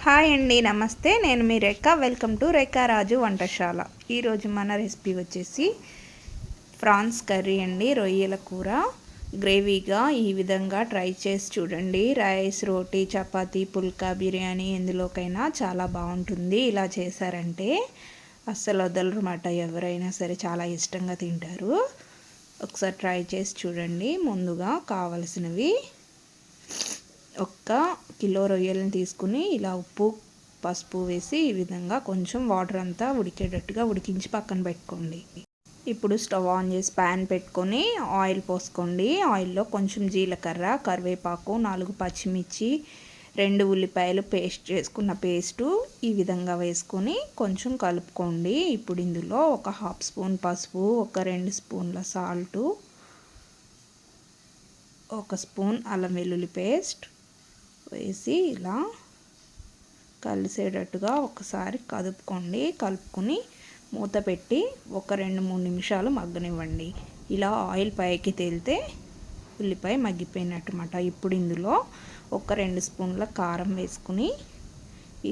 Hi అండి, నమస్తే. నేను మీ రేఖ. వెల్కమ్ టు రేఖా రాజు వంటశాల. ఈరోజు మన రెసిపీ వచ్చేసి ఫ్రాన్స్ కర్రీ అండి. రొయ్యల కూర గ్రేవీగా ఈ విధంగా ట్రై చేసి చూడండి. రైస్, రోటీ, చపాతీ, పుల్కా, బిర్యానీ ఎందులోకైనా చాలా బాగుంటుంది. ఇలా చేశారంటే అస్సలు వదలరన్నమాట. ఎవరైనా సరే చాలా ఇష్టంగా తింటారు. ఒకసారి ట్రై చేసి చూడండి. ముందుగా కావలసినవి 1 కిలో రొయ్యలను తీసుకుని ఇలా ఉప్పు, పసుపు వేసి ఈ విధంగా కొంచెం వాటర్ అంతా ఉడికేటట్టుగా ఉడికించి పక్కన పెట్టుకోండి. ఇప్పుడు స్టవ్ ఆన్ చేసి ప్యాన్ పెట్టుకొని ఆయిల్ పోసుకోండి. ఆయిల్లో కొంచెం జీలకర్ర, కరివేపాకు, 4 పచ్చిమిర్చి, 2 ఉల్లిపాయలు పేస్ట్ చేసుకున్న పేస్టు ఈ విధంగా వేసుకొని కొంచెం కలుపుకోండి. ఇప్పుడు ఇందులో 1/2 స్పూన్ పసుపు, 2 స్పూన్ల సాల్టు, 1 స్పూన్ అల్లం వెల్లుల్లి పేస్ట్ వేసి ఇలా కలిసేటట్టుగా ఒకసారి కలుపుకొని మూత పెట్టి 2-3 నిమిషాలు మగ్గనివ్వండి. ఇలా ఆయిల్ పైకి తేలితే ఉల్లిపాయ మగ్గిపోయినట్టుమాట. ఇప్పుడు ఇందులో 2 స్పూన్ల కారం వేసుకుని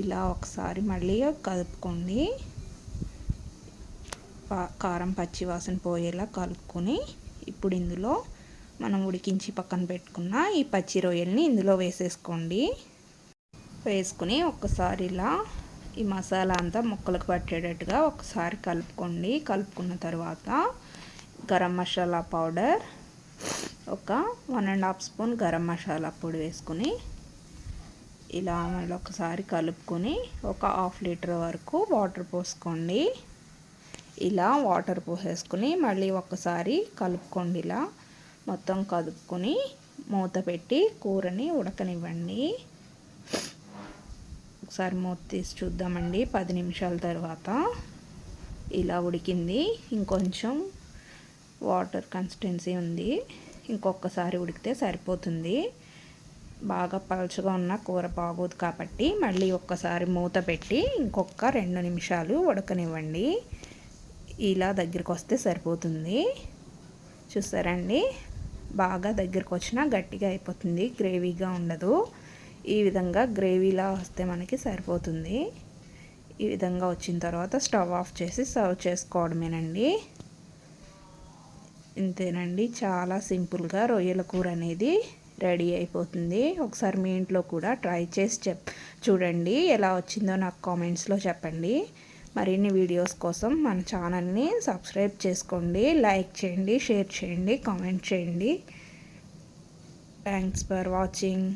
ఇలా ఒకసారి మళ్ళీ కలుపుకోండి. కారం పచ్చి వాసన పోయేలా కలుపుకొని ఇప్పుడు ఇందులో మనం ఉడికించి పక్కన పెట్టుకున్న ఈ పచ్చి రొయ్యల్ని ఇందులో వేసేసుకోండి. వేసుకుని ఒక్కసారి ఇలా ఈ మసాలా అంతా ముక్కలకు పట్టేటట్టుగా ఒకసారి కలుపుకోండి. కలుపుకున్న తర్వాత గరం మసాలా పౌడర్ 1.5 స్పూన్ గరం మసాలా పొడి వేసుకుని ఇలా మళ్ళీ ఒకసారి కలుపుకొని 1/2 లీటర్ వరకు వాటర్ పోసుకోండి. ఇలా వాటర్ పోసేసుకుని మళ్ళీ ఒకసారి కలుపుకోండి. ఇలా మొత్తం కలుపుకొని మూత పెట్టి కూరని ఉడకనివ్వండి. ఒకసారి మూత తీసి చూద్దామండి. 10 నిమిషాల తర్వాత ఇలా ఉడికింది. ఇంకొంచెం వాటర్ కన్సిస్టెన్సీ ఉంది. ఇంకొకసారి ఉడికితే సరిపోతుంది. బాగా పలుచగా ఉన్న కూర బాగోదు కాబట్టి మళ్ళీ ఒక్కసారి మూత పెట్టి ఇంకొక 2 నిమిషాలు ఉడకనివ్వండి. ఇలా దగ్గరికి వస్తే సరిపోతుంది. చూసారండి, బాగా దగ్గరకు వచ్చినా గట్టిగా అయిపోతుంది, గ్రేవీగా ఉండదు. ఈ విధంగా గ్రేవీలా వస్తే మనకి సరిపోతుంది. ఈ విధంగా వచ్చిన తర్వాత స్టవ్ ఆఫ్ చేసి సర్వ్ చేసుకోవడమేనండి. ఇంతేనండి, చాలా సింపుల్గా రొయ్యల కూర అనేది రెడీ అయిపోతుంది. ఒకసారి మీ ఇంట్లో కూడా ట్రై చేసి చూడండి. ఎలా వచ్చిందో నాకు కామెంట్స్లో చెప్పండి. మరిన్ని వీడియోస్ కోసం మన ఛానల్ని సబ్స్క్రైబ్ చేసుకోండి, లైక్ చేయండి, షేర్ చేయండి, కామెంట్ చేయండి. Thanks for watching.